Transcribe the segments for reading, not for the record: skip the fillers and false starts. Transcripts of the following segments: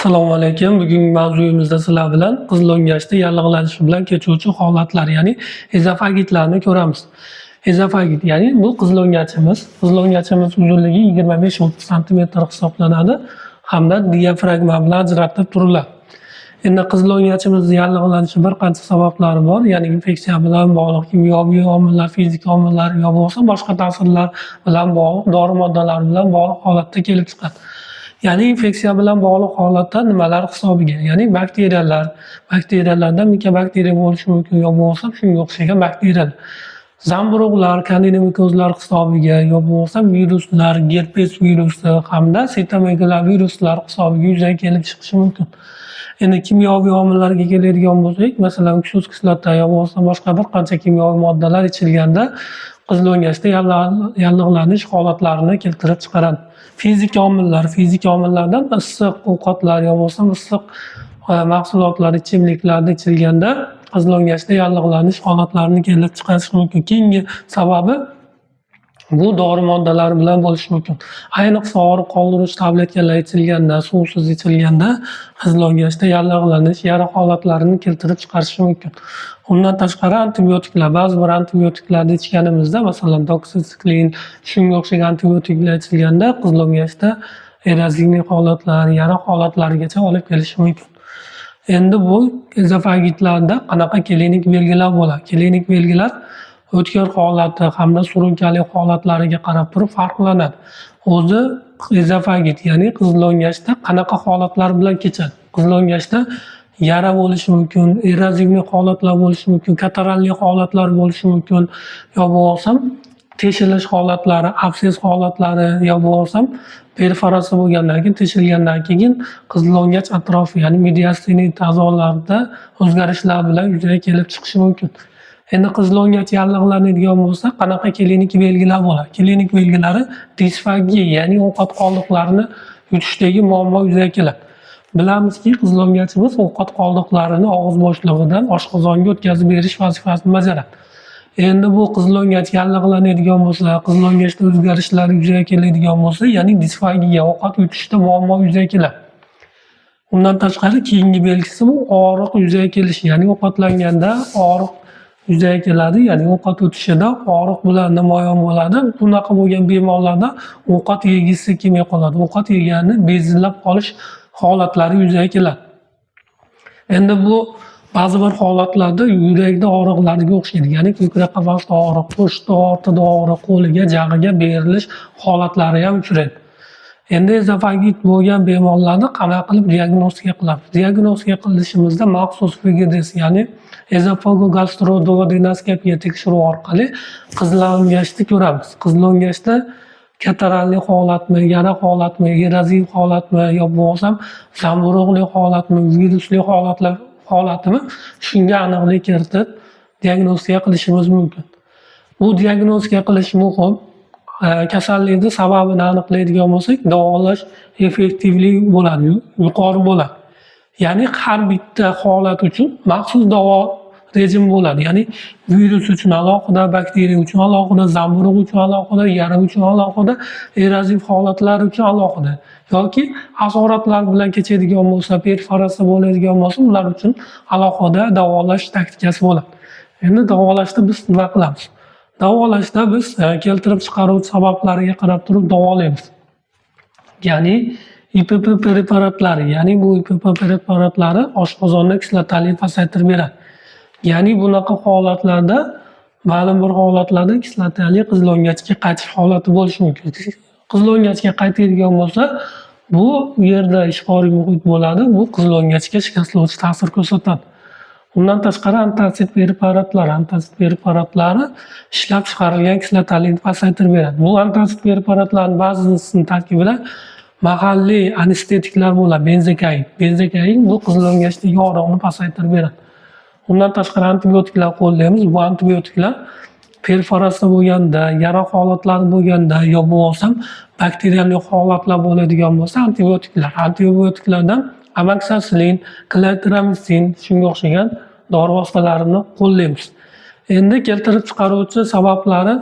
Assalomu alaykum. Bugungi mavzuyimizda sizlar bilan qizillo'ngachda yallig'lanish bilan kechuvchi holatlar, ya'ni ezofagitlarni ko'ramiz. Ezofagit, ya'ni bu qizillo'ngachimiz. Qizillo'ngachimiz uzunligi 25-30 santimetr hisoblanadi hamda diafragma bilan ajratib turiladi. Endi qizillo'ngachimizni yallig'lanishi bir qancha sabablari bor, ya'ni infeksiya bilan bog'liq kimyoviy omillar, fizik omillar yo bo'lmasa boshqa ta'sirlar bilan bog'liq, dori moddalari bilan bog'liq holatda kelib chiqadi. Ya'ni infeksiya bilan bog'liq holatda nimalar hisobiga, ya'ni bakteriyalarda mikobakteriya bo'lishi mumkin yo bo'lmasa shunga o'xshagan bakteriyalar. Zamburug'lar, kandida-mikozlar hisobiga yo bo'lmasa viruslar, gerpes virusi hamda sitomegaloviruslar hisobiga yuzaga kelib chiqishi mumkin. Endi kimyoviy omillarga keladigan bo'lsak, masalan, oksyuz kislota yo bo'lmasa boshqa bir qancha kimyoviy moddalar ichilganda qizillo'ngachda yallig'lanish holatlarini keltirib chiqaradi. Fizik omillardan issiq ovqatlar yo bo'lmasa issiq mahsulotlar, ichimliklarda ichilganda qizillo'ngachda yallig'lanish holatlarini kelib chiqarishi mumkin. Keyingi sababi bu dori moddalari bilan bo'lishi mumkin. Ayniqsa og'riq qoldiruvchi tabletkalar ichilganda, suvsiz ichilganda qizillo'ngachda yallig'lanish, yara holatlarini keltirib chiqarishi mumkin. Undan tashqari antibiotiklar, ba'zi bir antibiotiklarni ichganimizda, masalan, doksitsiklin, shunga o'xshagan antibiotiklar ichilganda qizillo'ngachda erozivniy holatlar, yara holatlarigacha olib kelishi mumkin. Endi bu ezofagitlarda qanaqa klinik belgilar bo'ladi? Klinik belgilar o'tkir holati hamda surunkali holatlariga qarab turib farqlanadi. O'zi ezofagit, ya'ni qizillo'ngachda qanaqa holatlar bilan kechadi? Qizillo'ngachda yara bo'lishi mumkin, erozivniy holatlar bo'lishi mumkin, kataralli holatlar bo'lishi mumkin, yo bo'lmasam teshilish holatlari, abses holatlari yo bo'lmasam perforatsiya bo'lgandan keyin, teshilgandan keyin qizillo'ngach atrofi, ya'ni mediastinniy a'zolarida o'zgarishlar bilan yuzaga kelib chiqishi mumkin. Endi qizillo'ngach yallig'lanadigan bo'lsa, qanaqa klinik belgilar bo'ladi? Klinik belgilari disfagiya, ya'ni ovqat qoldiqlarini yutishdagi muammo yuzaga keladi. Bilamizki, qizillo'ngachimiz ovqat qoldiqlarini og'iz bo'shlig'idan oshqozonga o'tkazib berish vazifasini bajaradi. Endi bu qizillo'ngach yallig'lanadigan bo'lsa, qizillo'ngachda o'zgarishlar yuzaga keladigan bo'lsa, ya'ni disfagiya, ovqat yutishda muammo yuzaga keladi. Undan tashqari keyingi belgisi bu og'riq yuzaga kelishi, ya'ni ovqatlanganda og'riq yuzaga keladi, ya'ni ovqat o'tishida og'riq bilan namoyon bo'ladi. Bunaqa bo'lgan bemorlarda ovqat yegisi kelmay qoladi. Ovqat yeganini bezillab qolish holatlari yuzaga keladi. Endi bu ba'zi bir holatlarda yurakda og'riqlarga o'xshaydi, ya'ni ko'krak qafasida og'riq, qo'shni ortida og'riq, qo'liga, jag'iga berilish holatlari ham uchraydi. Endi ezofagit bo'lgan bemorlarni qanaqa qilib diagnostika qilamiz? Diagnostika qilishimizda maxsus FGDS, ya'ni ezofagogastrodudenoskopiya tekshiruvi orqali qizillo'ngachni ko'ramiz. Qizillo'ngachda kataralli holatmi, yara holatmi, eroziv holatmi yo bo'lmasam zamburug'li holatmi, virusli holatimi, shunga aniqlik kiritib diagnostika qilishimiz mumkin. Bu diagnostika qilish muhim. Kasallikni sababini aniqlaydigan bo'lsak, davolash effektivligi bo'ladi, yuqori bo'ladi. Ya'ni har bitta holat uchun maxsus davo rejimi bo'ladi. Ya'ni virus uchun alohida, bakteriya uchun alohida, zamburug' uchun alohida, yara uchun alohida, eroziv holatlar uchun alohida yoki asoratlar bilan kechadigan bo'lsa, perforatsiya bo'ladigan bo'lsa, ular uchun alohida davolash taktikasi bo'ladi. Endi davolashda biz nima qilamiz? Davolashda biz keltirib chiqaruvchi sabablariga qarab turib davolaymiz. Ya'ni IPP preparatlari, ya'ni bu IPP preparatlari oshqozonda kislotalilikni pasaytirib beradi. Ya'ni bunaqa holatlarda ma'lum bir holatlarda kislotali qizillo'ngachga qaytish holati bo'lishi mumkin. Qizillo'ngachga qaytadigan bo'lsa, bu yerda ishqoriy muhit bo'ladi, bu qizillo'ngachga shikastlovchi ta'sir ko'rsatadi. Undan tashqari antitsid preparatlari ishlab chiqarilgan kislotalikni pasaytirib beradi. Bu antitsid preparatlarning ba'zisining tarkibida mahalliy anestetiklar bo'ladi, benzekain. Benzekain bu qizillo'ngachdagi og'riqni pasaytirib beradi. Undan tashqari antibiotiklar qo'llaymiz. Bu antibiotiklar perforatsiya bo'lganda, yara holatlari bo'lganda yo bo'lmasam bakteriyali holatlar bo'ladigan bo'lsa antibiotiklar. Antibiotiklardan amoksisilin, klotramizin, shunga o'xshagan dori vositalarini qo'llaymiz. Endi keltirib chiqaruvchi sabablari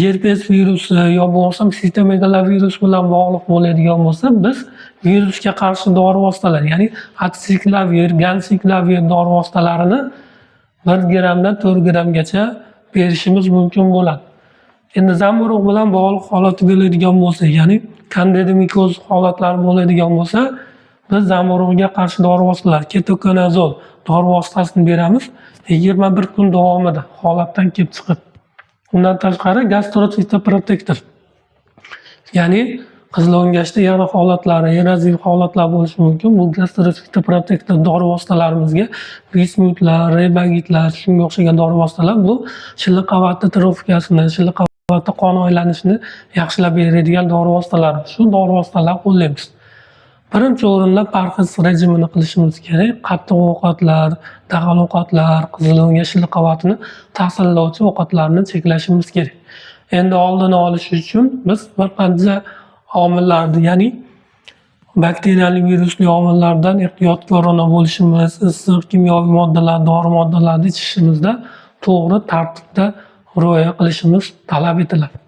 gerpes virusi yo bo'lmasam sitomegalovirus bilan bog'liq bo'ladigan bo'lsa, biz virusga qarshi dori vositalar, ya'ni atsiklavir, gansiklavir dori vositalarini 1 grammdan 4 grammgacha berishimiz mumkin bo'ladi. Endi zamburug' bilan bog'liq holat bo'ladigan bo'lsa, ya'ni kandida mikoz holatlari bo'ladigan bo'lsa, biz zamburug'ga qarshi dori vositalar, ketokonazol dori vositasini beramiz 21 kun davomida holatdan kelib chiqib. Undan tashqari gastrocitoprotektor, ya'ni qizillo'ngachda yana holatlari, erozив holatlar bo'lishi mumkin. Bu gastrocitoprotektor dori vositalarimizga bismutlar, rebagitlar, shunga o'xshagan dori vositalar bu shilliq qavatni trofikasini, shilliq qavatda qon aylanishini yaxshilab beradigan dori vositalar. Shu dori vositalarni qo'llaymiz. Birinchi o'rinda parhez rejimini qilishimiz kerak. Qattiq ovqatlar, dag'al ovqatlar, qizillo'ngach shilliq qavatini ta'sirlovchi ovqatlarni cheklashimiz kerak. Endi oldini olish uchun biz bir qancha omillarni, ya'ni bakteriyali virusli omillardan ehtiyotkorona bo'lishimiz, issiq kimyoviy moddalar, dori moddalarini ichishimizda to'g'ri tartibda rioya qilishimiz talab etiladi.